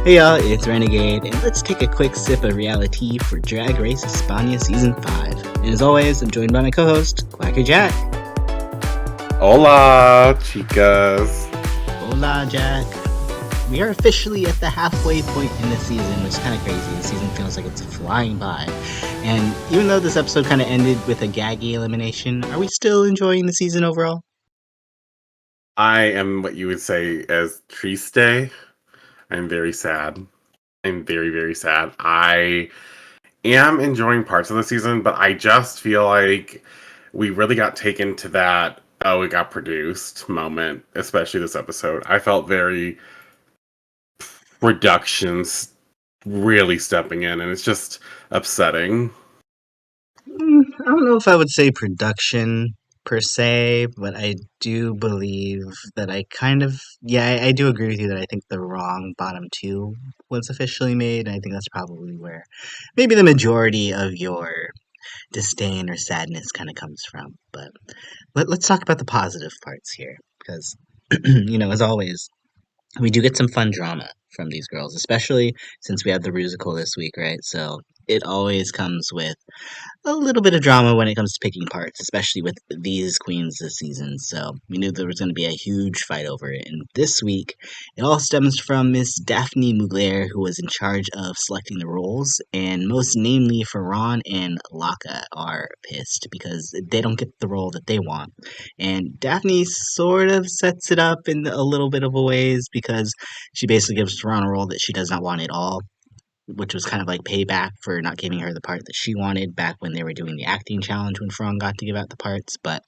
Hey y'all, it's Renegayde, and let's take a quick sip of Reali-Tea for Drag Race España Season 5. And as always, I'm joined by my co-host, QuackrrJack. Hola, chicas. Hola, Jack. We are officially at the halfway point in the season, which is kind of crazy. The season feels like it's flying by. And even though this episode kind of ended with a gaggy elimination, are we still enjoying the season overall? I am what you would say as triste. I'm very sad. I'm very, very sad. I am enjoying parts of the season, but I just feel like we really got taken to that, oh, it got produced moment, especially this episode. I felt very productions really stepping in, and it's just upsetting. I don't know if I would say production per se, but I do believe that I do agree with you that I think the wrong bottom two was officially made. And I think that's probably where maybe the majority of your disdain or sadness kind of comes from. But let's talk about the positive parts here because, as always, we do get some fun drama from these girls, especially since we had the Rusical this week, right? So it always comes with a little bit of drama when it comes to picking parts, especially with these queens this season. So we knew there was going to be a huge fight over it. And this week, it all stems from Miss Daphne Mugler, who was in charge of selecting the roles. And most namely, Ferran and Laka are pissed because they don't get the role that they want. And Daphne sort of sets it up in a little bit of a ways because she basically gives Ferran a role that she does not want at all, which was kind of like payback for not giving her the part that she wanted back when they were doing the acting challenge when Fran got to give out the parts. But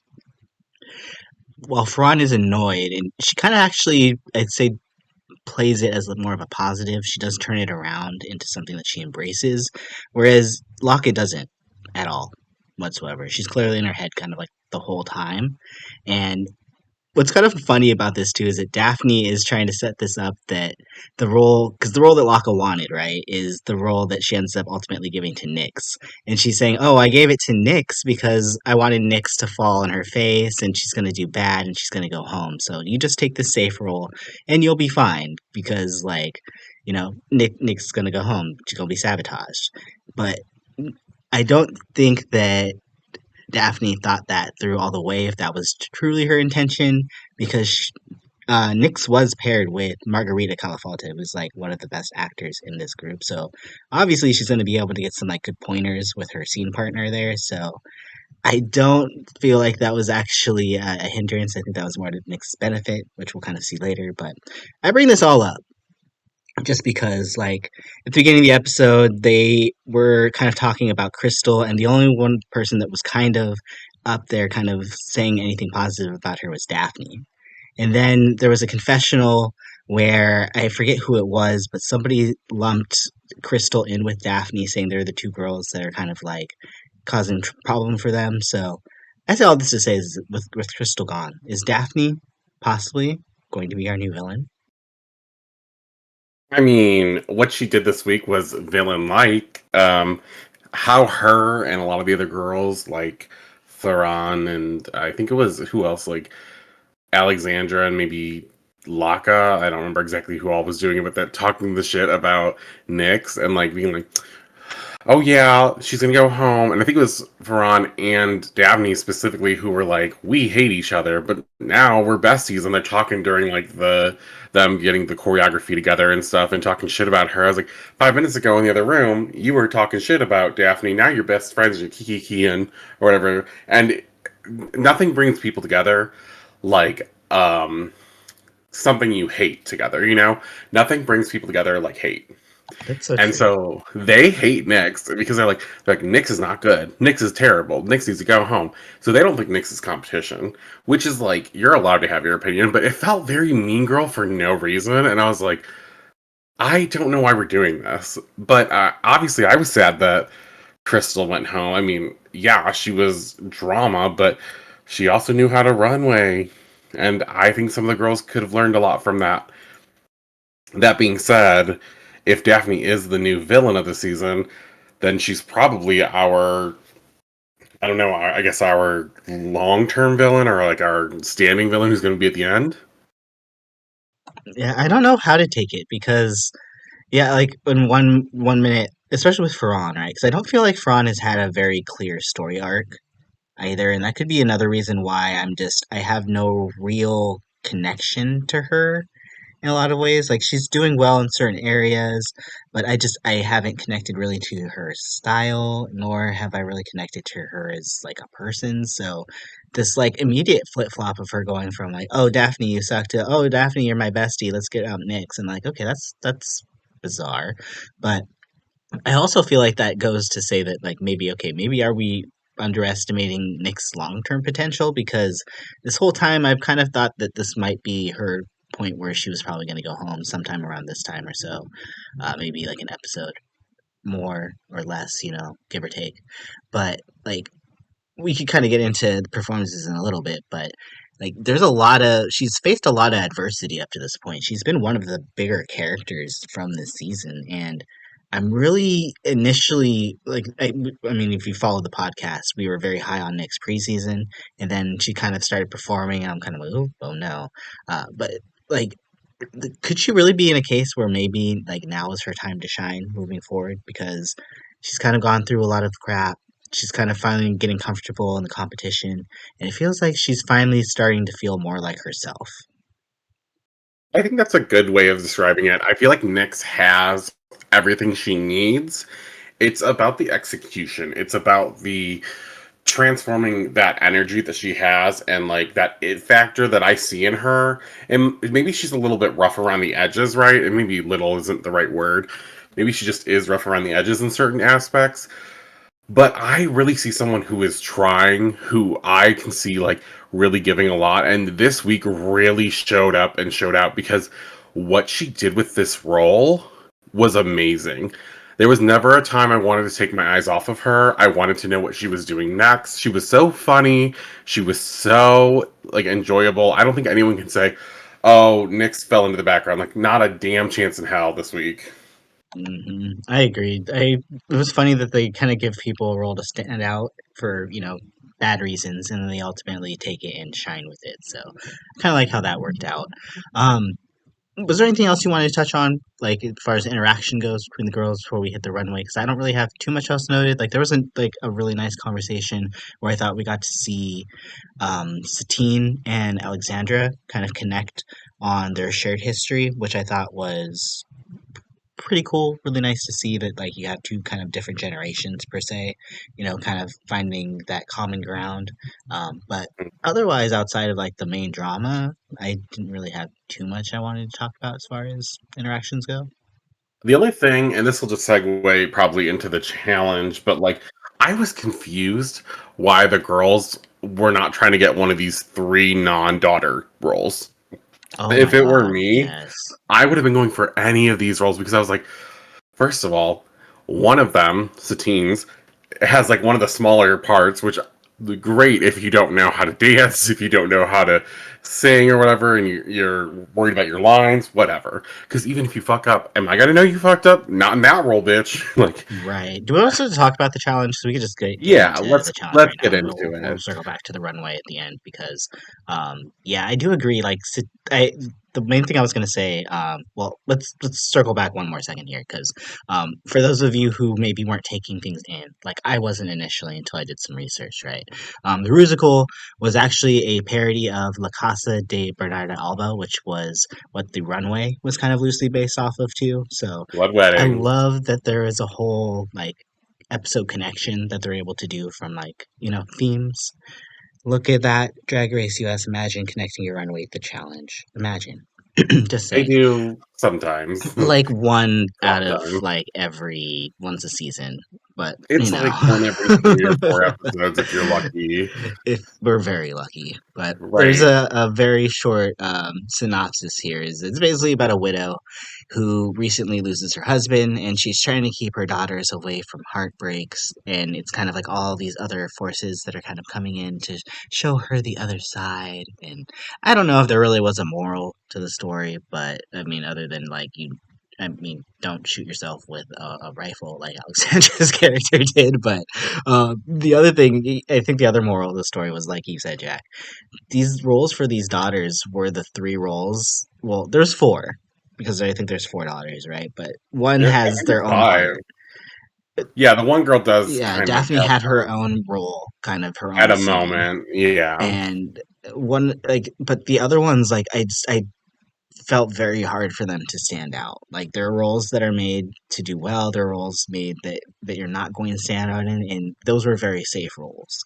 while Fran is annoyed, and she kind of actually, I'd say, plays it as more of a positive, she does turn it around into something that she embraces, whereas Locket doesn't at all whatsoever. She's clearly in her head kind of like the whole time. And what's kind of funny about this too is that Daphne is trying to set this up that because the role that Laka wanted, right, is the role that she ends up ultimately giving to Nyx. And she's saying, oh, I gave it to Nyx because I wanted Nyx to fall on her face and she's going to do bad and she's going to go home. So you just take the safe role and you'll be fine because, like, Nyx is going to go home. She's going to be sabotaged. But I don't think that Daphne thought that through all the way if that was truly her intention because Nyx was paired with Margarita Calafalte, who's like one of the best actors in this group. So obviously she's going to be able to get some like good pointers with her scene partner there. So I don't feel like that was actually a hindrance. I think that was more to Nyx's benefit, which we'll kind of see later. But I bring this all up just because, like, at the beginning of the episode, they were kind of talking about Crystal, and the only one person that was kind of up there, kind of saying anything positive about her was Daphne. And then there was a confessional where I forget who it was, but somebody lumped Crystal in with Daphne, saying they're the two girls that are kind of like causing problem for them. So I say all this to say is with Crystal gone, is Daphne possibly going to be our new villain? I mean, what she did this week was villain-like. How her and a lot of the other girls, like Theron and I think it was who else, like Alexandra and maybe Laka. I don't remember exactly who all was doing it, but that talking the shit about Nyx and like being like, oh yeah, she's gonna go home. And I think it was Veron and Dabney specifically who were like, we hate each other, but now we're besties, and they're talking during like them getting the choreography together and stuff and talking shit about her. I was like, 5 minutes ago in the other room, you were talking shit about Daphne. Now you're best friends, you're Kiki and or whatever. And nothing brings people together like something you hate together, you know? Nothing brings people together like hate. That's so And true. so they hate Nyx because they're like Nyx is not good. Nyx is terrible. Nyx needs to go home. So they don't think Nyx is competition, which is like you're allowed to have your opinion, but it felt very Mean Girl for no reason. And I was like, I don't know why we're doing this. But obviously, I was sad that Crystal went home. I mean, yeah, she was drama, but she also knew how to runway, and I think some of the girls could have learned a lot from that. That being said, if Daphne is the new villain of the season, then she's probably our, I don't know, I guess our long term villain or like our standing villain who's going to be at the end. Yeah, I don't know how to take it because Yeah, like in one minute, especially with Ferran, right? Because I don't feel like Ferran has had a very clear story arc either, and that could be another reason why I have no real connection to her in a lot of ways. Like she's doing well in certain areas, but I haven't connected really to her style, nor have I really connected to her as like a person. So this like immediate flip flop of her going from like, oh Daphne, you suck to oh Daphne, you're my bestie, let's get out Nyx, and like, okay, that's bizarre. But I also feel like that goes to say that like maybe okay, maybe are we underestimating Nick's long-term potential because this whole time I've kind of thought that this might be her point where she was probably going to go home sometime around this time or so. Maybe like an episode more or less, give or take. But like we could kind of get into the performances in a little bit, but like she's faced a lot of adversity up to this point. She's been one of the bigger characters from this season, and I'm really initially like I mean, if you follow the podcast, we were very high on Nick's preseason, and then she kind of started performing, and I'm kind of like, oh no, but like. Could she really be in a case where maybe like now is her time to shine moving forward because she's kind of gone through a lot of crap, she's kind of finally getting comfortable in the competition, and it feels like she's finally starting to feel more like herself. I think that's a good way of describing it. I feel like Nyx has everything she needs. It's about the execution. It's about the transforming that energy that she has and like that it factor that I see in her. And maybe she's a little bit rough around the edges, right? And maybe little isn't the right word. Maybe she just is rough around the edges in certain aspects. But I really see someone who is trying, who I can see like really giving a lot. And this week really showed up and showed out because what she did with this role was amazing. There was never a time I wanted to take my eyes off of her. I wanted to know what she was doing next. She was so funny. She was so like enjoyable. I don't think anyone can say, "Oh, Nyx fell into the background." Like not a damn chance in hell this week. I agreed. It was funny that they kind of give people a role to stand out for bad reasons, and then they ultimately take it and shine with it. So, kind of like how that worked out. Um, Was there anything else you wanted to touch on, like as far as interaction goes between the girls before we hit the runway? Because I don't really have too much else noted. Like there was a really nice conversation where I thought we got to see Satine and Alexandra kind of connect on their shared history, which I thought was pretty cool. Really nice to see that like you have two kind of different generations per se, kind of finding that common ground. But otherwise, outside of like the main drama, I didn't really have too much I wanted to talk about as far as interactions go. The only thing, and this will just segue probably into the challenge, but like I was confused why the girls were not trying to get one of these three non-daughter roles. Oh If my it were god, me, yes. I would have been going for any of these roles because I was like, first of all, one of them, Satine's, has like one of the smaller parts, which great if you don't know how to dance, if you don't know how to sing or whatever, and you're worried about your lines, whatever. Because even if you fuck up, am I gonna know you fucked up? Not in that role, bitch. Like, Right. Do we also talk about the challenge? So we could just get yeah, into let's the challenge let's right now, get and into we'll it. circle back to the runway at the end because, yeah, I do agree. Like, the main thing I was gonna say, well, let's circle back one more second here because, for those of you who maybe weren't taking things in, like I wasn't initially until I did some research, right? The Rusical was actually a parody of La Casa de Bernarda Alba, which was what the runway was kind of loosely based off of too. So Blood I weddings. love that there is a whole like episode connection that they're able to do from like, themes. Look at that Drag Race US. Imagine connecting your runway with the challenge. Imagine. Just They saying. do sometimes, a Like one lot out of of times. like every once a season. But It's like one every 3 or 4 episodes if you're lucky. if we're very lucky. But there's Right. a very short synopsis here. Is it's basically about a widow who recently loses her husband, and she's trying to keep her daughters away from heartbreaks. And it's kind of like all these other forces that are kind of coming in to show her the other side. And I don't know if there really was a moral to the story, but I mean, other than like don't shoot yourself with a rifle like Alexandra's character did. But the other thing, I think the other moral of the story was like you said, Jack. These roles for these daughters were the three roles. Well, there's four. because I think there's four daughters, right? But one I has think their it's own five. part. Yeah, the one girl does Yeah, kind of Daphne have had her own role, kind of her at own a scene, moment. Yeah. and one like, but the other ones, like, I felt very hard for them to stand out. Like, there are roles that are made to do well, there are roles made that you're not going to stand out in, and those were very safe roles.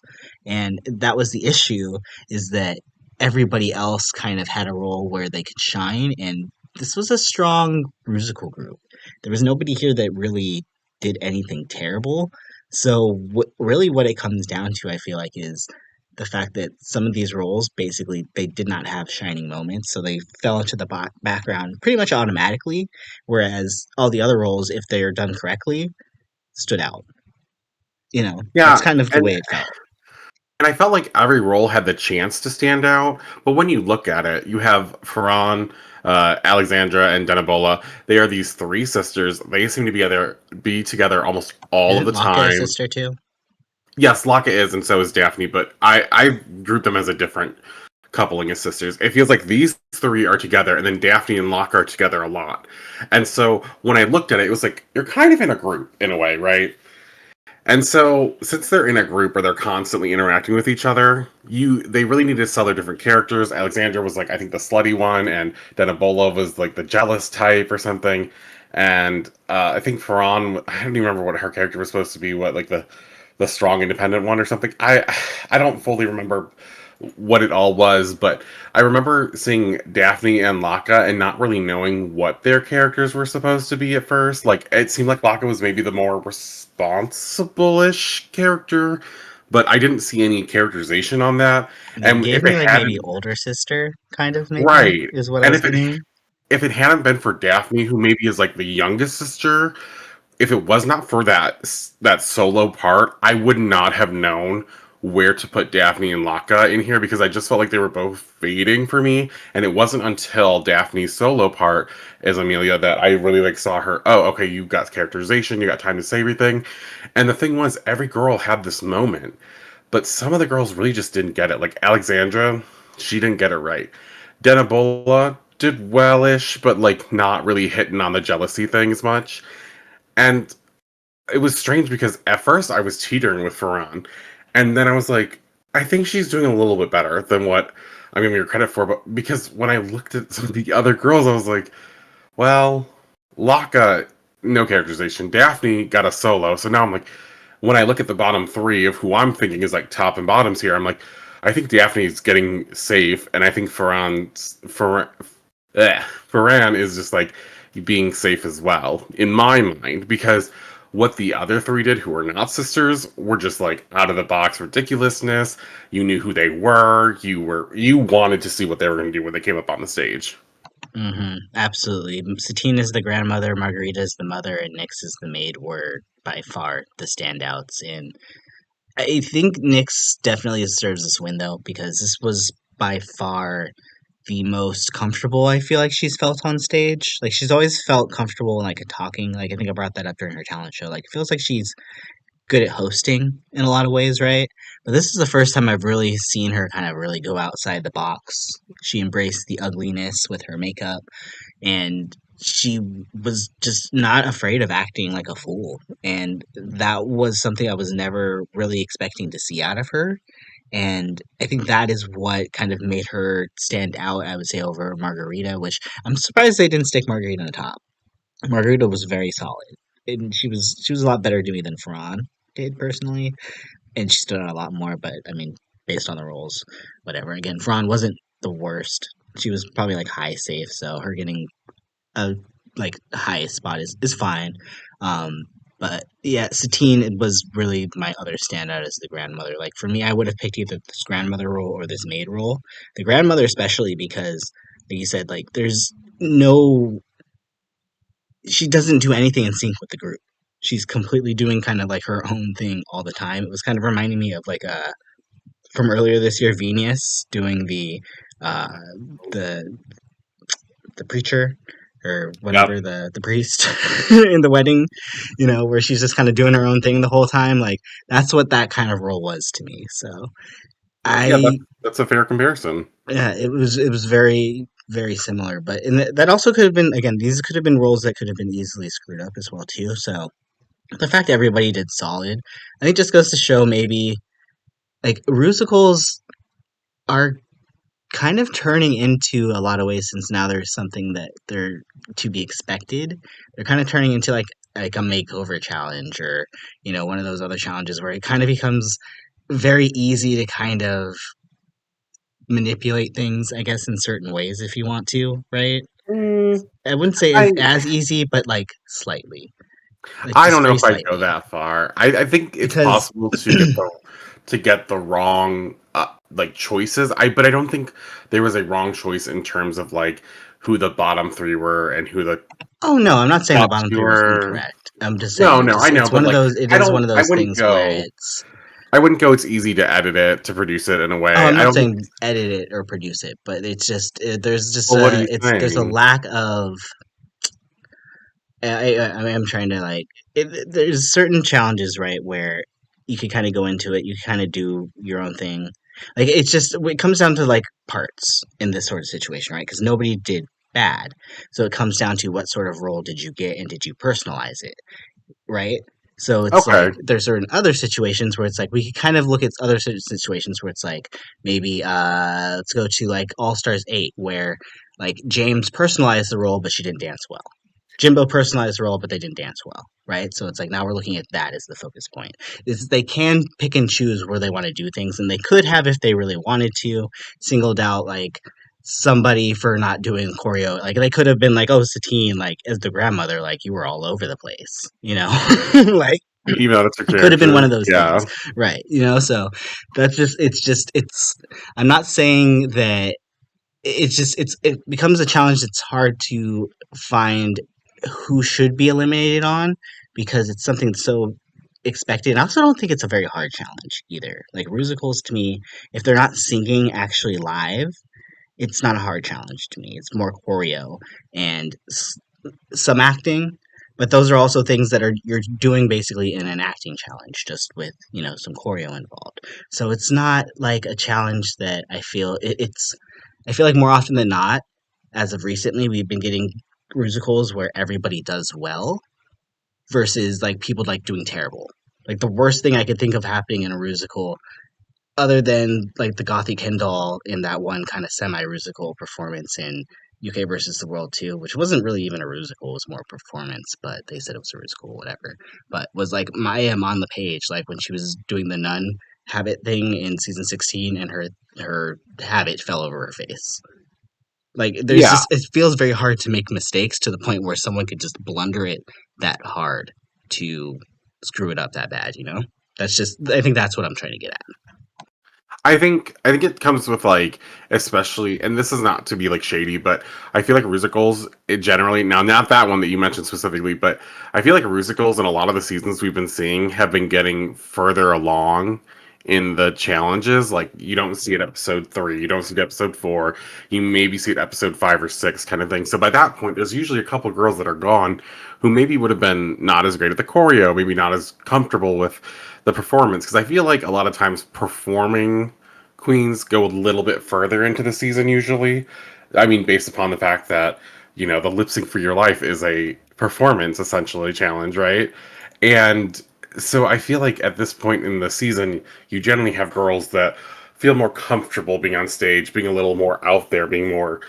And that was the issue, is that everybody else kind of had a role where they could shine, and this was a strong musical group. There was nobody here that really did anything terrible. So really what it comes down to, I feel like, is the fact that some of these roles basically they did not have shining moments, so they fell into the background pretty much automatically. Whereas all the other roles, if they are done correctly, stood out. That's Yeah, kind of the and way it felt. and I felt like every role had the chance to stand out, but when you look at it, you have Ferran, Alexandra, and Denabola. They are these three sisters. They seem to be together almost all of Isn't the Locke a time. sister too? Yes, Locke is, and so is Daphne, but I group them as a different coupling as sisters. It feels like these three are together, and then Daphne and Locke are together a lot. And so when I looked at it, it was like you're kind of in a group in a way, right? And so, since they're in a group where they're constantly interacting with each other, they really need to sell their different characters. Alexandra was like I think the slutty one, and Denebola was like the jealous type or something. And I think Ferran, I don't even remember what her character was supposed to be. What like the strong independent one or something. I don't fully remember what it all was, but I remember seeing Daphne and Laka and not really knowing what their characters were supposed to be at first. Like it seemed like Laka was maybe the more responsible-ish character, but I didn't see any characterization on that. They And gave if me it like maybe hadn't older sister kind of maybe right, is what I and was getting. if it hadn't been for Daphne, who maybe is like the youngest sister, if it was not for that solo part, I would not have known where to put Daphne and Laka in here because I just felt like they were both fading for me. And it wasn't until Daphne's solo part as Amelia that I really like saw her. Oh, okay, you got characterization, you got time to say everything. And the thing was, every girl had this moment, but some of the girls really just didn't get it. Like Alexandra, she didn't get it right. Denabola did wellish, but like not really hitting on the jealousy thing as much. And it was strange because at first I was teetering with Ferran, and then I was like, I think she's doing a little bit better than what I'm giving her credit for. But because when I looked at some of the other girls, I was like, well, Laka, no characterization. Daphne got a solo, so now I'm like, when I look at the bottom three of who I'm thinking is like top and bottoms here, I'm like, I think Daphne's getting safe, and I think Ferran is just like being safe as well in my mind because what the other three did who were not sisters were just like out of the box ridiculousness. You knew who they were. You wanted to see what they were going to do when they came up on the stage. Absolutely. Satine is the grandmother, Margarita is the mother, and Nyx is the maid were by far the standouts. And I think Nyx definitely deserves this win though, because this was by far the most comfortable I feel like she's felt on stage. Like she's always felt comfortable in like a talking. Like I think I brought that up during her talent show. Like it feels like she's good at hosting in a lot of ways, right? But this is the first time I've really seen her kind of really go outside the box. She embraced the ugliness with her makeup, and she was just not afraid of acting like a fool. And that was something I was never really expecting to see out of her. And I think that is what kind of made her stand out, I would say, over Margarita, which I'm surprised they didn't stick Margarita in the top. Margarita was very solid. And she was a lot better to me than Ferran did personally. And she stood out a lot more, but I mean, based on the roles, whatever. Again, Ferran wasn't the worst. She was probably like high safe, so her getting a like highest spot is fine. Um, but yeah, Satine it was really my other standout as the grandmother. Like for me, I would have picked either this grandmother role or this maid role. The grandmother especially because, like you said, like there's no she doesn't do anything in sync with the group. She's completely doing kind of like her own thing all the time. It was kind of reminding me of like from earlier this year, Venus doing uh the the preacher or Yep. whatever the priest in the wedding, where she's just kind of doing her own thing the whole time. Like that's what that kind of role was to me. So Yeah, I that's a fair comparison. yeah, it was very. very similar. But that also could have been, again, these could have been roles that could have been easily screwed up as well too. So the fact that everybody did solid, I think, just goes to show maybe like musicals are kind of turning into a lot of ways, since now there's something that they're to be expected. They're kind of turning into like a makeover challenge, or one of those other challenges where it kind of becomes very easy to kind of manipulate things, I guess, in certain ways if you want to, right? Mm, I wouldn't say I as easy, but like slightly, like I just don't know very if I'd go slightly, that far. I think it's because possible to get the wrong like choices. But I don't think there was a wrong choice in terms of like who the bottom three were and who the oh no, I'm not saying the top bottom two three was were. incorrect. I'm just No, saying, no, I just know, it's but one of like those. It I is one don't. of I those wouldn't things where go. it's. I wouldn't go. It's easy to edit it to produce it in a Oh, way. I'm I not don't think. saying edit it or produce it, but it's just there's just Well, what are a you it's there's a saying? lack of. I'm trying to like. There's certain challenges, right, where you can kind of go into it. You kind of do your own thing. Like it's just it comes down to like parts in this sort of situation, right? Because nobody did bad, so it comes down to what sort of role did you get and did you personalize it, right? So it's like Okay. there's certain other situations where it's like we could kind of look at other situations where it's like maybe let's go to like All Stars 8 where like James personalized the role but she didn't dance well. Jimbo personalized the role but they didn't dance well, right? So it's like now we're looking at that as the focus point. Is they can pick and choose where they want to do things, and they could have, if they really wanted to, singled out like somebody for not doing choreo. Like they could have been like, "Oh, Satine, like as the grandmother, like you were all over the place," like Even though that's your it could have been character. one of those things, Yeah. right? So that's it's. I'm not saying that it becomes a challenge that's hard to find who should be eliminated on, because it's something that's so expected. And I also don't think it's a very hard challenge either. Like musicals to me, if they're not singing actually live, it's not a hard challenge to me. It's more choreo and some acting, but those are also things that are you're doing basically in an acting challenge, just with some choreo involved. So it's not like a challenge that I feel it's. I feel like more often than not, as of recently, we've been getting musicals where everybody does well versus like people like doing terrible. Like the worst thing I could think of happening in a musical, other than like the Gothic Ken doll in that one kind of semi-rusical performance in UK versus the World 2, which wasn't really even a rusical, it was more performance, but they said it was a rusical, whatever. But was like Maya on the page, like when she was doing the nun habit thing in season 16, and her habit fell over her face. Like there's Yeah. just it feels very hard to make mistakes to the point where someone could just blunder it that hard to screw it up that bad. That's just I think that's what I'm trying to get at. I think it comes with like, especially, and this is not to be like shady, but I feel like musicals it generally, now not that one that you mentioned specifically, but I feel like musicals in a lot of the seasons we've been seeing have been getting further along in the challenges. Like you don't see it episode 3, you don't see it episode 4, you maybe see it episode 5 or 6 kind of thing. So by that point, there's usually a couple girls that are gone who maybe would have been not as great at the choreo, maybe not as comfortable with the performance, because I feel like a lot of times performing queens go a little bit further into the season usually. I mean, based upon the fact that the lip sync for your life is a performance essentially challenge, right? And so I feel like at this point in the season, you generally have girls that feel more comfortable being on stage, being a little more out there, being more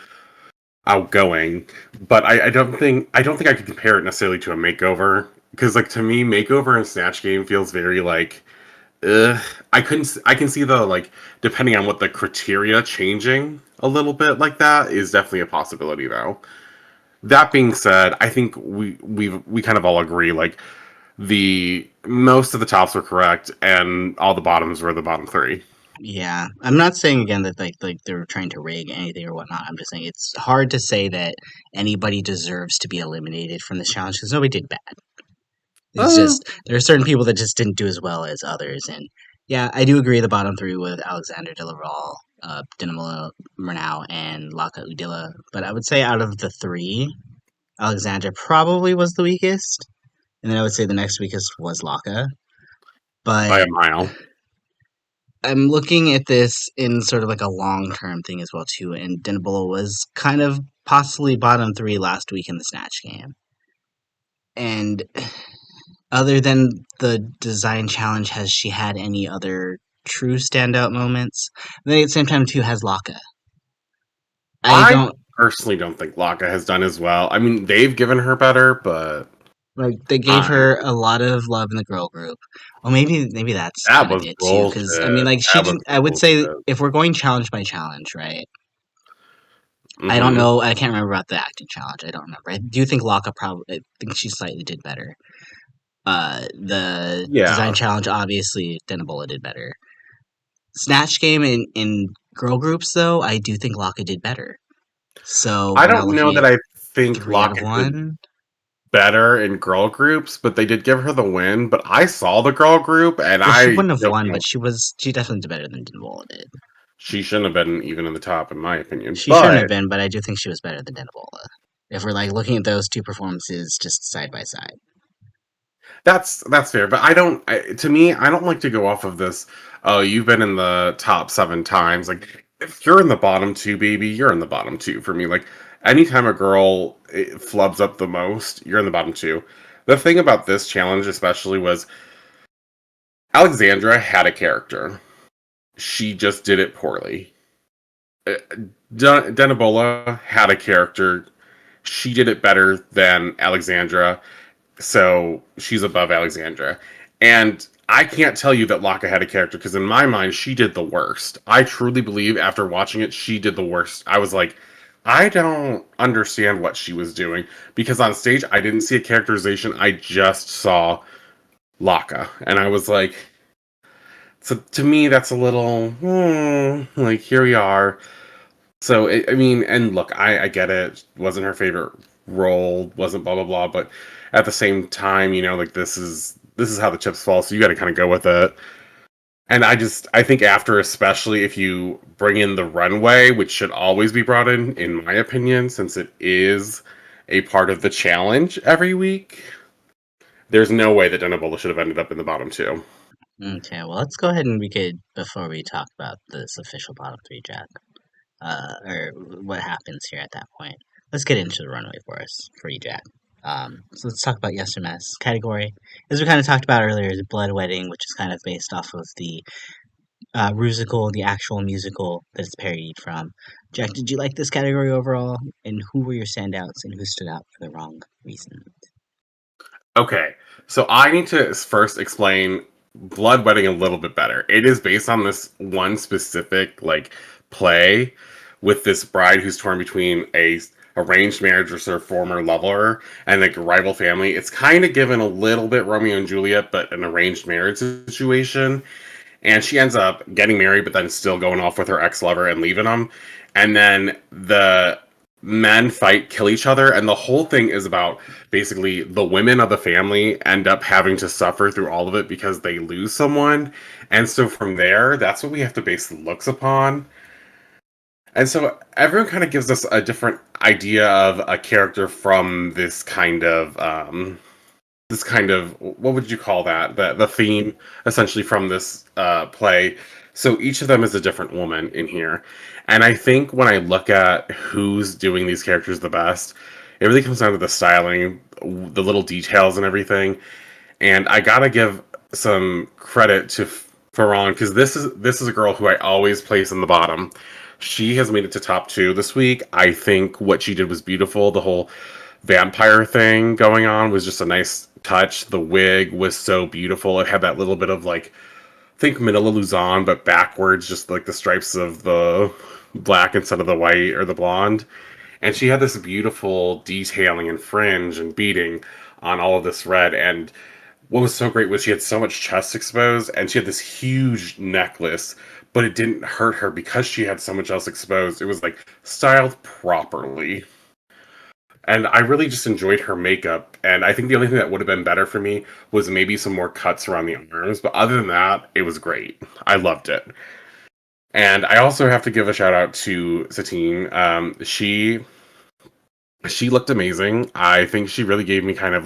outgoing. But I don't think I could compare it necessarily to a makeover, because like to me, makeover and Snatch Game feels very like, ugh. I can see the like, depending on what the criteria, changing a little bit like that is definitely a possibility though. That being said, I think we kind of all agree like the most of the tops were correct and all the bottoms were the bottom three. Yeah, I'm not saying again that like they're trying to rig anything or whatnot. I'm just saying it's hard to say that anybody deserves to be eliminated from this challenge because nobody did bad. It's Uh, just there are certain people that just didn't do as well as others, and yeah, I do agree the bottom three with Alexander Delaval, Dinamo Murnau, and Laka Udila. But I would say out of the three, Alexander probably was the weakest, and then I would say the next weakest was Laka. by a But mile. I'm looking at this in sort of like a long term thing as well too, and Denebola was kind of possibly bottom three last week in the snatch game. And other than the design challenge, has she had any other true standout moments? Then at the same time too has Laka. I I don't personally don't think Laka has done as well. I mean, they've given her better, but like they gave I her a lot of love in the girl group. Well, maybe that's that kind of was it too, because I mean, bullshit. like she That was didn't. I would say bullshit. if we're going challenge by challenge, right? I don't Hmm. know. I can't remember about the acting challenge. I don't remember. I do think Laka probably. I think she slightly did better. The design Yeah. challenge, obviously, Denebola did better. Snatch game in girl groups, though, I do think Laka did better. So I we're now don't know looking that at I think 3 out of Laka did 1. better in girl groups, but they did give her the win. But I saw the girl group, and Well, she I wouldn't have don't won, know. but she definitely did better than Denebola did. She shouldn't have been even in the top, in my opinion. She shouldn't have But been, but I do think she was better than Denebola. If we're like looking at those two performances just side by side. that's fair. But to me, I don't like to go off of this. Oh, you've been in the top 7 times. Like, if you're in the bottom two, baby, you're in the bottom two for me. Like, anytime a girl flubs up the most, you're in the bottom two. The thing about this challenge, especially, was Alexandra had a character. She just did it poorly. Uh, Denebola had a character. She did it better than Alexandra, so she's above Alexandra. And I can't tell you that Laka had a character because in my mind she did the worst. I truly believe after watching it she did the worst. I was like, I don't understand what she was doing because on stage I didn't see a characterization. I just saw Laka, and I was like, so to me that's a little like here we are. So I mean, and look, I get it. Wasn't her favorite role. Wasn't blah blah blah. But at the same time, like this is how the chips fall. So you got to kind of go with it. And I think after, especially if you bring in the runway, which should always be brought in my opinion, since it is a part of the challenge every week. There's no way that Denebola should have ended up in the bottom two. Okay, well, let's go ahead and we could, before we talk about this official bottom three, Jack, or what happens here at that point, let's get into the runway for us, for you, Jack. So let's talk about Yes or Mess category. As we kind of talked about earlier, the Blood Wedding, which is kind of based off of the Rusical, the actual musical that it's parodied from. Jack, did you like this category overall? And who were your standouts and who stood out for the wrong reason? Okay, so I need to first explain Blood Wedding a little bit better. It is based on this one specific play with this bride who's torn between a arranged marriage with her former lover and a rival family. It's kind of given a little bit Romeo and Juliet, but an arranged marriage situation. And she ends up getting married, but then still going off with her ex lover and leaving him. And then the men fight, kill each other, and the whole thing is about basically the women of the family end up having to suffer through all of it because they lose someone. And so from there, that's what we have to base the looks upon. And so everyone kind of gives us a different idea of a character from this kind of what would you call that, the theme essentially from this play. So each of them is a different woman in here, and I think when I look at who's doing these characters the best, it really comes down to the styling, the little details and everything. And I gotta give some credit to Farron because this is a girl who I always place in the bottom. She has made it to top two this week. I think what she did was beautiful. The whole vampire thing going on was just a nice touch. The wig was so beautiful. It had that little bit of think Manila Luzon, but backwards, just like the stripes of the black instead of the white or the blonde. And she had this beautiful detailing and fringe and beading on all of this red. And what was so great was she had so much chest exposed and she had this huge necklace, but it didn't hurt her because she had so much else exposed. It was styled properly. And I really just enjoyed her makeup. And I think the only thing that would have been better for me was maybe some more cuts around the arms. But other than that, it was great. I loved it. And I also have to give a shout out to Satine. She looked amazing. I think she really gave me kind of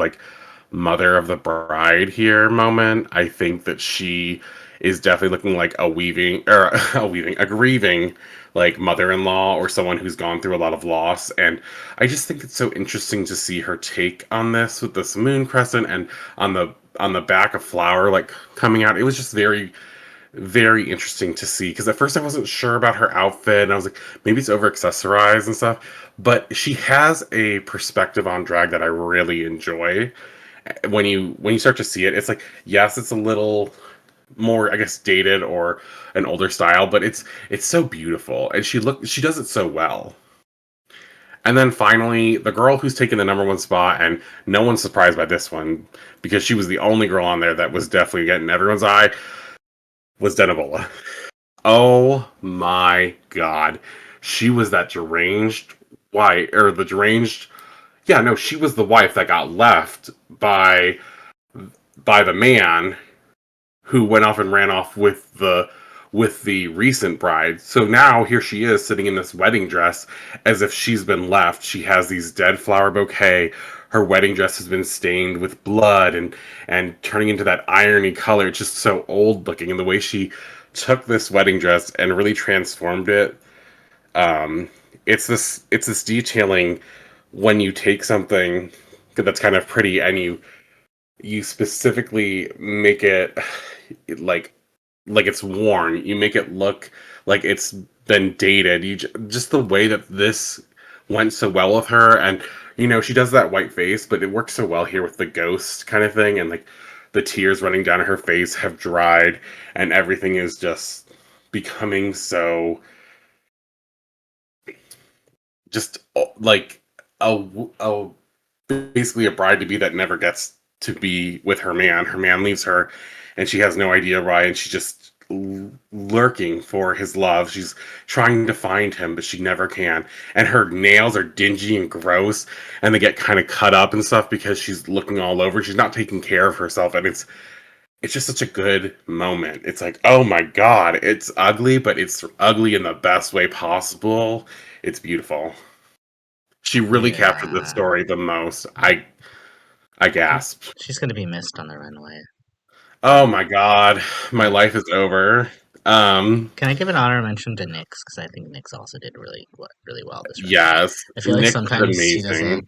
mother of the bride here moment. I think that she is definitely looking like a weaving or a grieving like mother-in-law or someone who's gone through a lot of loss. And I just think it's so interesting to see her take on this with this moon crescent and on the back of flower like coming out. It was just very interesting to see because at first I wasn't sure about her outfit and I was like maybe it's over accessorized and stuff, but she has a perspective on drag that I really enjoy. When you start to see it, it's like yes, it's a little more I guess dated or an older style, but it's so beautiful and she does it so well. And then finally, the girl who's taken the number one spot, and no one's surprised by this one because she was the only girl on there that was definitely getting everyone's eye, was Denebola. Oh my god. She was that deranged wife, or the deranged. Yeah, no, she was the wife that got left by the man who went off and ran off with the recent bride. So now here she is sitting in this wedding dress as if she's been left. She has these dead flower bouquet. Her wedding dress has been stained with blood and turning into that irony color. It's just so old looking. And the way she took this wedding dress and really transformed it. Um, it's this detailing when you take something that's kind of pretty and you specifically make it like like it's worn. You make it look like it's been dated. Just the way that this went so well with her, and she does that white face, but it works so well here with the ghost kind of thing, and like the tears running down her face have dried, and everything is just becoming so just like a basically a bride to be that never gets to be with her man. Her man leaves her, and she has no idea why, and she's just lurking for his love. She's trying to find him, but she never can. And her nails are dingy and gross, and they get kind of cut up and stuff because she's looking all over. She's not taking care of herself, and it's just such a good moment. It's like, oh my god, it's ugly, but it's ugly in the best way possible. It's beautiful. She really captured the Yeah. story the most. I gasped. She's gonna be missed on the runway. Oh my god, my Yeah. life is over. Um, Can I give an honor mention to Nyx? Because I think Nyx also did really well this runway. yes, I feel like Nick did sometimes amazing.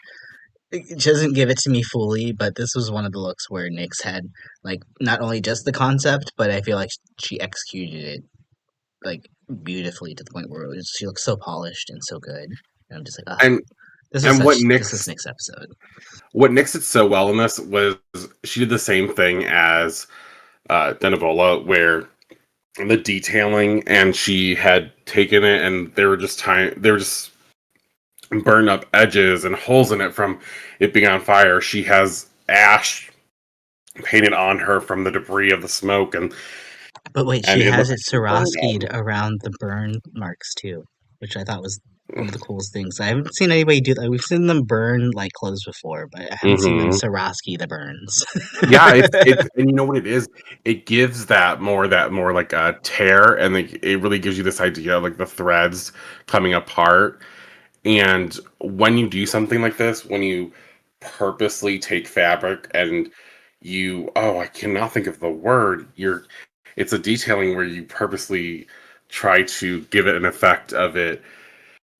she doesn't give it to me fully, but this was one of the looks where Nyx had like not only just the concept, but I feel like she executed it like beautifully to the point where she looks so polished and so good. And I'm just like, ah, And this is and Nyx episode. what Nick did so well in this was she did the same thing as Denebola, where the detailing and she had taken it and they were just burned up edges and holes in it from it being on fire. She has ash painted on her from the debris of the smoke But wait, and she it has looks it like burned Swarovski'd out. around the burn marks too, which I thought was one of the coolest things. I haven't seen anybody do that. We've seen them burn like clothes before, but I haven't seen them Hmm. Swarovski the burns. Yeah, it's and you know what it is? It gives that more like a tear, and like it really gives you this idea of like the threads coming apart. And when you do something like this, when you purposely take fabric and I cannot think of the word. It's a detailing where you purposely try to give it an effect of it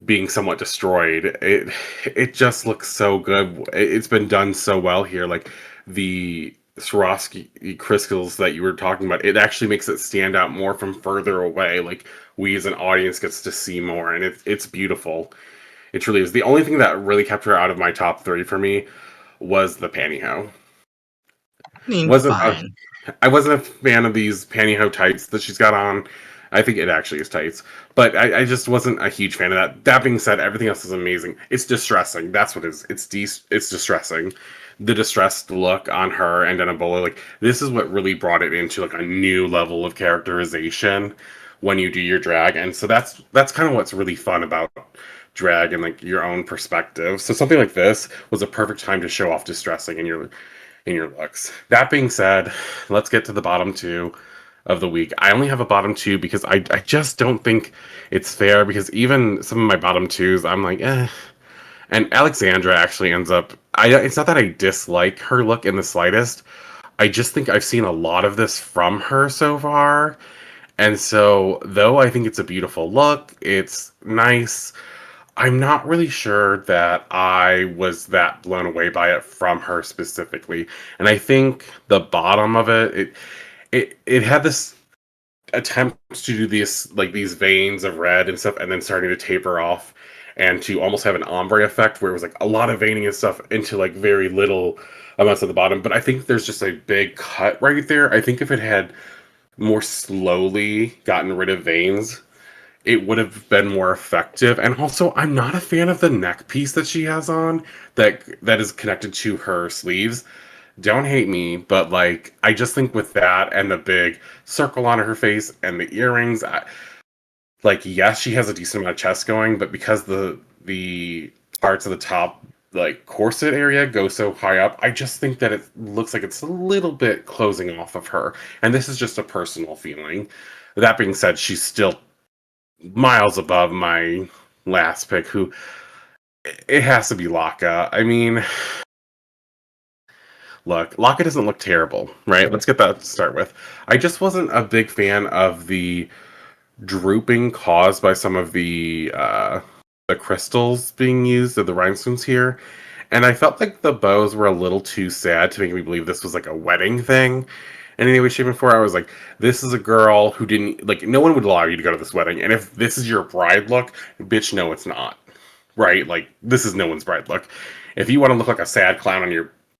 being somewhat destroyed. It just looks so good. It's been done so well here. Like the Swarovski crystals that you were talking about, it actually makes it stand out more from further away. Like we as an audience gets to see more, and it's beautiful. It truly is. The only thing that really kept her out of my top three for me was the pantyhose. I mean, Wasn't a fine. I wasn't a fan of these pantyhose tights that she's got on. I think it actually is tights, but I just wasn't a huge fan of that. That being said, everything else is amazing. It's distressing. That's what it is. It's distressing. The distressed look on her and Anabola, like this is what really brought it into like a new level of characterization when you do your drag, and so that's kind of what's really fun about drag and like your own perspective. So something like this was a perfect time to show off distressing in your looks. That being said, let's get to the bottom two of the week. I only have a bottom two because I just don't think it's fair because even some of my bottom twos, I'm like, eh. And Alexandra actually ends up. It's not that I dislike her look in the slightest. I just think I've seen a lot of this from her so far. And so, though I think it's a beautiful look, it's nice. I'm not really sure that I was that blown away by it from her specifically. And I think the bottom of it had this attempt to do these like these veins of red and stuff, and then starting to taper off, and to almost have an ombre effect where it was like a lot of veining and stuff into like very little amounts at the bottom. But I think there's just a big cut right there. I think if it had more slowly gotten rid of veins, it would have been more effective. And also, I'm not a fan of the neck piece that she has on that is connected to her sleeves. Don't hate me, but like I just think with that and the big circle on her face and the earrings, like yes, she has a decent amount of chest going, but because the parts of the top like corset area go so high up, I just think that it looks like it's a little bit closing off of her. And this is just a personal feeling. That being said, she's still miles above my last pick, who it has to be Laka. I mean, look, Laka doesn't look terrible, right? Let's get that to start with. I just wasn't a big fan of the drooping caused by some of the crystals being used of the rhinestones here. And I felt like the bows were a little too sad to make me believe this was like a wedding thing in any way, shape, and form. I was like, this is a girl who didn't like. No one would allow you to go to this wedding, and if this is your bride look, bitch, no, it's not. Right? Like this is no one's bride look. If you want to look like a sad clown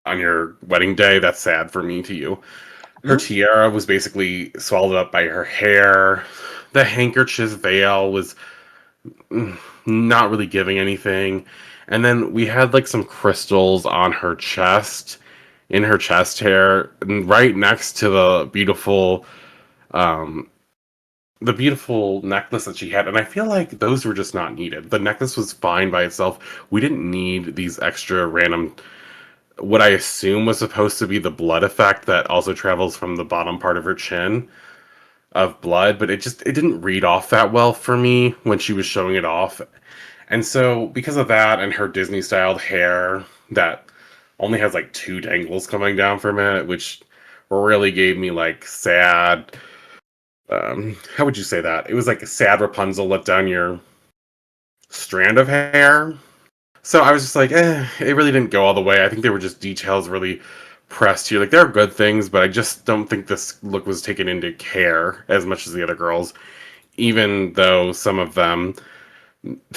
on your wedding day, that's sad for me to you. Her Mm, tiara was basically swallowed up by her hair. The handkerchief veil was not really giving anything. And then we had like some crystals on her chest, in her chest hair, and right next to um, the beautiful necklace that she had. And I feel like those were just not needed. The necklace was fine by itself. We didn't need these extra random, what I assume was supposed to be the blood effect that also travels from the bottom part of her chin of blood, but it didn't read off that well for me when she was showing it off. And so, because of that and her Disney styled hair that only has like two dangles coming down from it, which really gave me like sad. How would you say that? It was like a sad Rapunzel let down your strand of hair. So I was just like, it really didn't go all the way. I think they were just details really pressed here. Like, there are good things, but I just don't think this look was taken into care as much as the other girls, even though some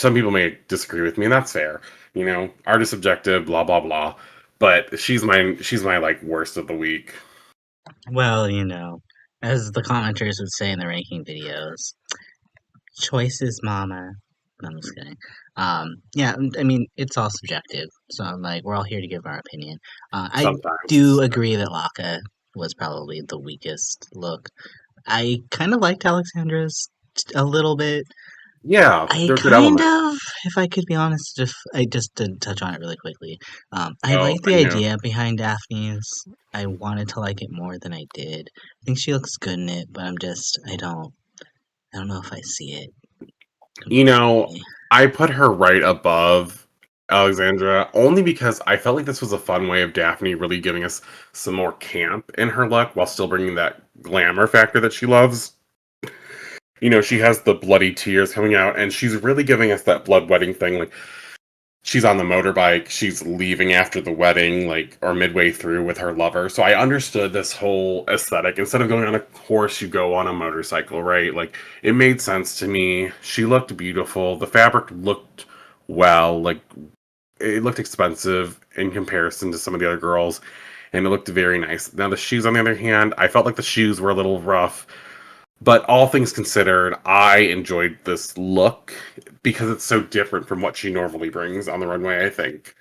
people may disagree with me, and that's fair. You know, art is subjective, blah blah blah. But she's my like worst of the week. well, as the commenters would say in the ranking videos, choices, mama. No, I'm just kidding. Yeah, I mean, it's all subjective. So I'm like, we're all here to give our opinion. I do Sometimes, agree that Laka was probably the weakest look. I kind of liked Alexandra's a little bit. yeah, I there are good kind elements. of, if I could be honest, just I just did touch on it really quickly. I Oh, like the I know. idea behind Daphne's. I wanted to like it more than I did. I think she looks good in it, but I don't know if I see it You know, completely. I put her right above Alexandra only because I felt like this was a fun way of Daphne really giving us some more camp in her look while still bringing that glamour factor that she loves. You know, she has the bloody tears coming out, and she's really giving us that blood wedding thing. Like, she's on the motorbike, she's leaving after the wedding, like, or midway through with her lover. So I understood this whole aesthetic. Instead of going on a horse, you go on a motorcycle, right? Like, it made sense to me. She looked beautiful. The fabric looked well. Like, it looked expensive in comparison to some of the other girls, and it looked very nice. Now, the shoes, on the other hand, I felt like the shoes were a little rough. But all things considered, I enjoyed this look because it's so different from what she normally brings on the runway, I think.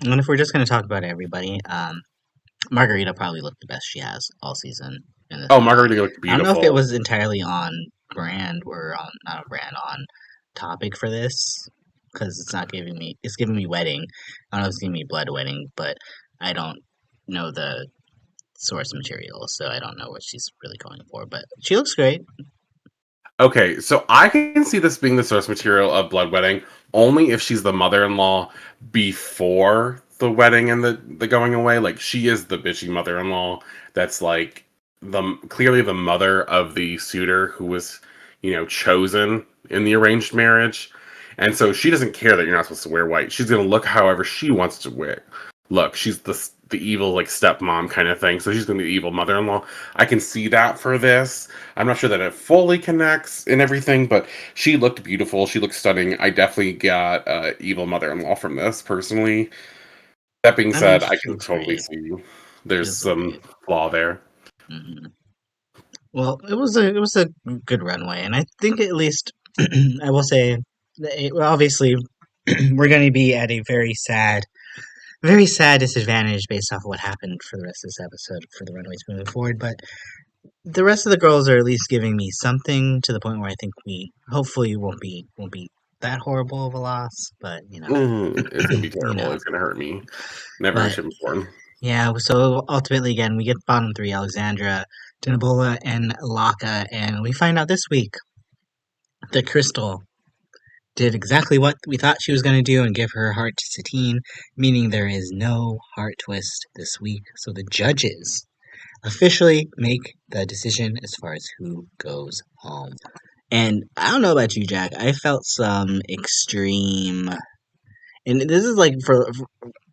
And if we're just gonna talk about everybody, Margarita probably looked the best she has all season in this Oh, runway. Margarita looked I don't know if it beautiful. was entirely on brand or on not on brand on topic for this because it's giving me wedding. I don't know if it's giving me blood wedding, but I don't know the source material, so I don't know what she's really going for. But she looks great. Okay, so I can see this being the source material of Blood Wedding only if she's the mother-in-law before the wedding and the going away. Like she is the bitchy mother-in-law that's like the clearly the mother of the suitor who was, chosen in the arranged marriage. And so she doesn't care that you're not supposed to wear white. She's going to look however she wants to wear. Look, she's the evil like stepmom kind of thing. So she's going to be the evil mother-in-law. I can see that for this. I'm not sure that it fully connects and everything, but she looked beautiful. She looked stunning. I definitely got evil mother-in-law from this personally. That being I mean, said, I she can looks totally great. see She there's does look some great. flaw there. Hmm. Well, it was a good runway, and I think at least I will say, well, obviously, we're going to be at a very sad disadvantage based off of what happened for the rest of this episode for the runways moving forward. But the rest of the girls are at least giving me something to the point where I think we hopefully won't be that horrible of a loss. But It's gonna be you terrible. know. It's gonna hurt me. Never a But shit before. yeah, so ultimately, again, we get bottom three: Alexandra, Dinabola, and Laka, and we find out this week that Crystal did exactly what we thought she was going to do and give her heart to Satine, meaning there is no heart twist this week. So the judges officially make the decision as far as who goes home. And I don't know about you, Jack. I felt some extreme, and this is like for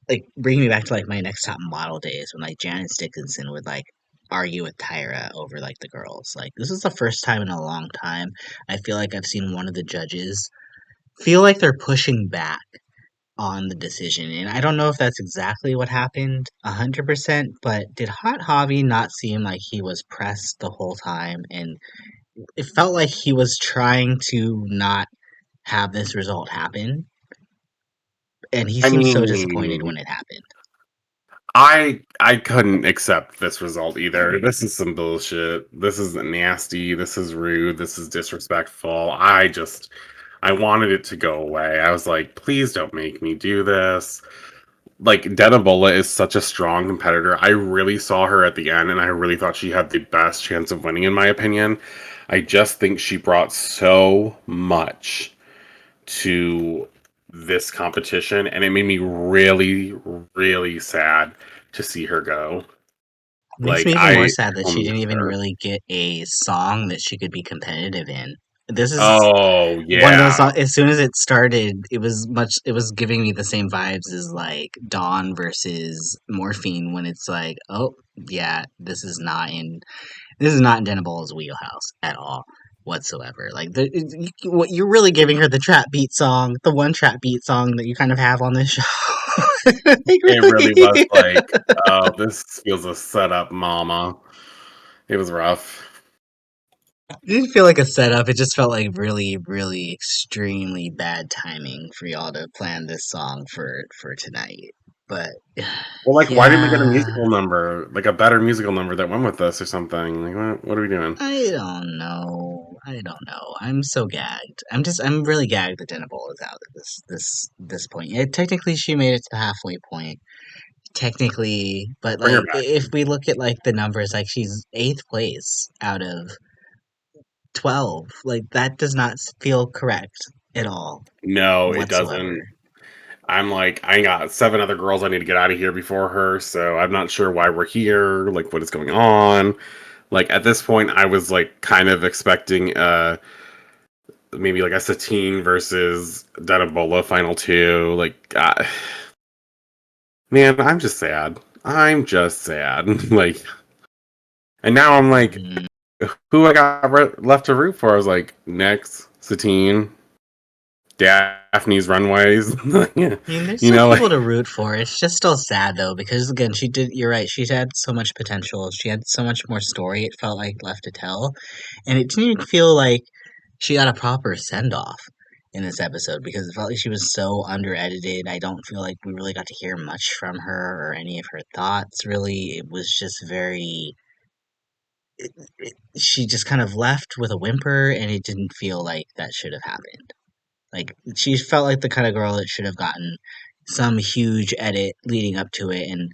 like bringing me back to like my next top model days when like Janice Dickinson would like argue with Tyra over like the girls. Like this is the first time in a long time I feel like I've seen one of the judges feel like they're pushing back on the decision. And I don't know if that's exactly what happened 100%, but did Hot Javi not seem like he was pressed the whole time? And it felt like he was trying to not have this result happen. And he I seemed so disappointed mean, when it happened. I couldn't accept this result either. This is some bullshit. This is nasty. This is rude. This is disrespectful. I wanted it to go away. I was like, please don't make me do this. Like Denibola is such a strong competitor. I really saw her at the end and I really thought she had the best chance of winning in my opinion. I just think she brought so much to this competition and it made me really really sad to see her go. It makes Like me even more I sad that she miss didn't even her. really get a song that she could be competitive in. This is Oh one of those yeah. songs, as soon as it started, it was giving me the same vibes as like Dawn versus Morphine when it's like, oh yeah, this is not in Denable's wheelhouse at all whatsoever. Like what you're really giving her the trap beat song, the one trap beat song that you kind of have on this show. like It really was really. like, oh, this feels a setup, mama. It was rough. It didn't feel like a setup. It just felt like really, really extremely bad timing for y'all to plan this song for tonight. But Well, like, why didn't we get a yeah, musical number, like a better musical number that went with this or something? Like, what are we doing? I don't know. I don't know. I'm so gagged. I'm really gagged that Jenna Bull is out at this point. Yeah, technically she made it to the halfway point. Technically, but Bring her like back. if we look at like the numbers, like she's eighth place out of 12. Like that does not feel correct at all No, it whatsoever. doesn't. I'm like, I got seven other girls I need to get out of here before her, so I'm not sure why we're here, like what is going on. Like at this point, I was like kind of expecting maybe like a Satine versus Dadabola final two. Like, man, I'm just sad. I'm just sad. like, and now I'm like, Mhm. who I got left to root for? I was like, next Satine, Daphne's runways. yeah, I mean, there's you still know, people like to root for. It's just still sad though, because again, she did. You're right. She had so much potential. She had so much more story. It felt like left to tell, and it didn't even feel like she got a proper send off in this episode because it felt like she was so under edited. I don't feel like we really got to hear much from her or any of her thoughts. Really, it was just very. She just kind of left with a whimper, and it didn't feel like that should have happened. Like she felt like the kind of girl that should have gotten some huge edit leading up to it, and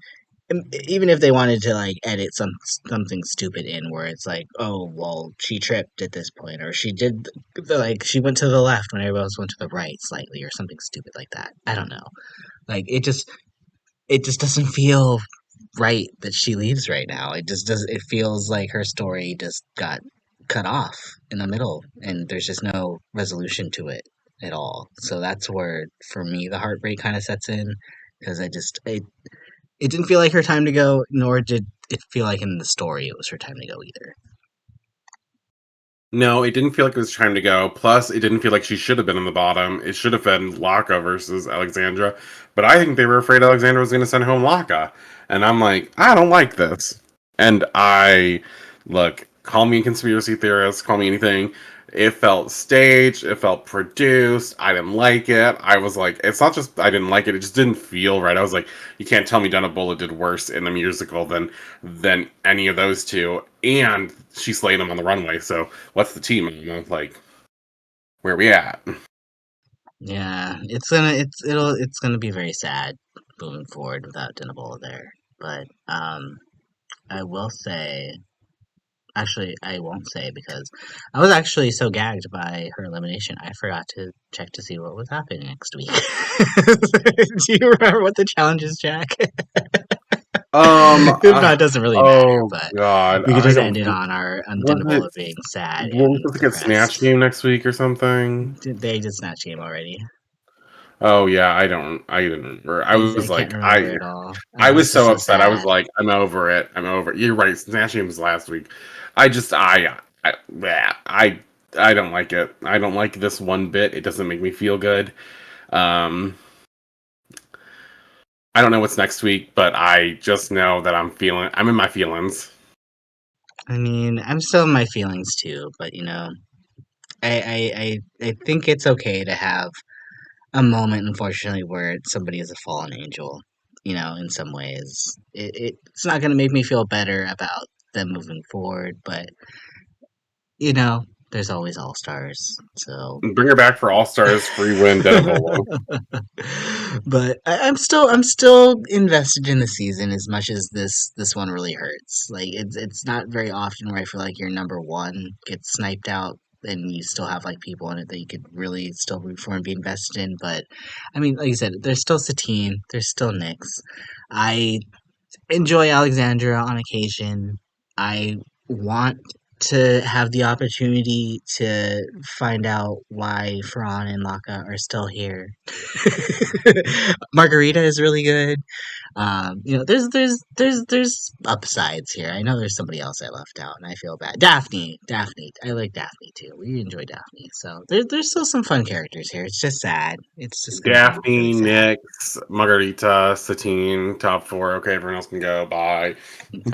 even if they wanted to like edit something stupid in where it's like, oh well, she tripped at this point, or she did like she went to the left when everybody else went to the right slightly, or something stupid like that. I don't know. Like it just doesn't feel right that she leaves right now. It just does. It feels like her story just got cut off in the middle, and there's just no resolution to it at all. So that's where, for me, the heartbreak kind of sets in because it didn't feel like her time to go, nor did it feel like in the story it was her time to go either. No, it didn't feel like it was time to go. Plus, it didn't feel like she should have been in the bottom. It should have been Laka versus Alexandra. But I think they were afraid Alexandra was going to send home Laka. And I'm like, I don't like this. And look, call me a conspiracy theorist, call me anything. It felt staged. It felt produced. I didn't like it. I was like, it's not just I didn't like it. It just didn't feel right. I was like, you can't tell me Donna Bulla did worse in the musical than any of those two. And she slayed them on the runway. So what's the team? Like, where are we at? Yeah, it's gonna be very sad moving forward without Dinabola there. But I will say, actually, I won't say because I was actually so gagged by her elimination, I forgot to check to see what was happening next week. Do you remember what the challenge is, Jack? Um. If not, Uh, it doesn't really matter. oh But God, we could I just don't end it think on our was it. Dinabola being sad Were we and supposed to get Snatch depressed. Game next week or something? They did Snatch Game already. Oh yeah, I don't. I didn't remember. I can't remember at all. I I know was it's just so so upset. I was sad. like, I'm over it. I'm over it. You're right. Snatch Game was last week. I just bleh, I don't like it. I don't like this one bit. It doesn't make me feel good. Um, I don't know what's next week, but I just know that I'm in my feelings. I mean, I'm still in my feelings too, but I think it's okay to have a moment, unfortunately, where somebody is a fallen angel. In some ways, it's not going to make me feel better about them moving forward, but there's always all stars. So, Bring her back for All Stars free win, Denebola. but I'm still invested in the season as much as this one really hurts. Like it's not very often where I feel like your number one gets sniped out and you still have like people in it that you could really still root for and be invested in. But I mean, like you said, there's still Satine, there's still Nyx. I enjoy Alexandra on occasion. I want to have the opportunity to find out why Ferran and Laka are still here. Margarita is really good. There's upsides here. I know there's somebody else I left out, and I feel bad. Daphne, I like Daphne too. We enjoy Daphne, so there's still some fun characters here. It's just sad. It's just gonna be really Daphne, sad. Nyx, Margarita, Satine, top four. Okay, everyone else can go. Bye.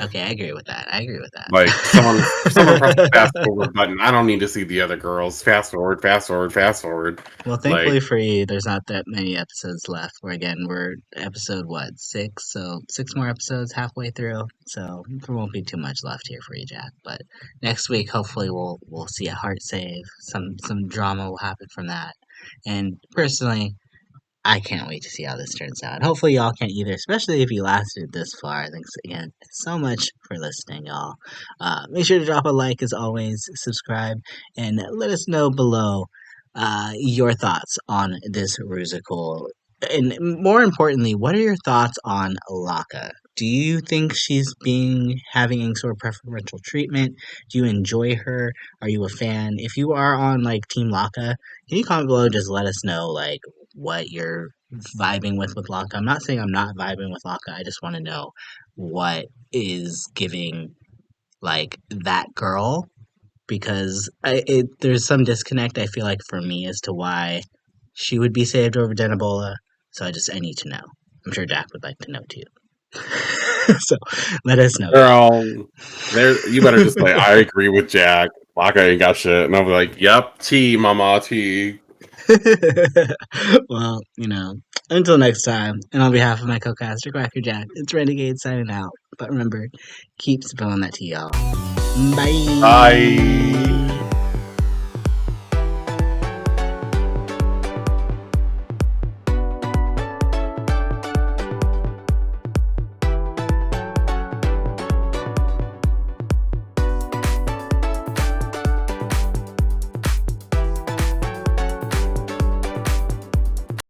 Okay, I agree with that. I agree with Like someone press the fast that. forward button. I don't need to see the other girls. Fast forward, fast forward, fast forward. Well, Like thankfully for you, there's not that many episodes left. Where again, we're episode what, 6? So 6 more episodes halfway through. So there won't be too much left here for you, Jack. But next week, hopefully, we'll see a heart save. Some drama will happen from that. And personally, I can't wait to see how this turns out. Hopefully, y'all can either, especially if you lasted this far. Thanks again so much for listening, y'all. Make sure to drop a like as always, subscribe, and let us know below your thoughts on this Rusical. And more importantly, what are your thoughts on Laka? Do you think she's having any sort of preferential treatment? Do you enjoy her? Are you a fan? If you are on like Team Laka, can you comment below? Just let us know like what you're vibing with Laka. I'm not saying I'm not vibing with Laka. I just want to know what is giving like that girl because there's some disconnect I feel like for me as to why she would be saved over Denibola. So I need to know. I'm sure Jack would like to know too. So let us know, y'all. girl, there you better just say I agree with Jack. Laka ain't got shit, and I'll be like, "Yep, T, Mama, T." Well, until next time, and on behalf of my co-caster, QuackrrJack, it's Renegade signing out. But remember, keep spilling that tea, y'all. Bye. Bye.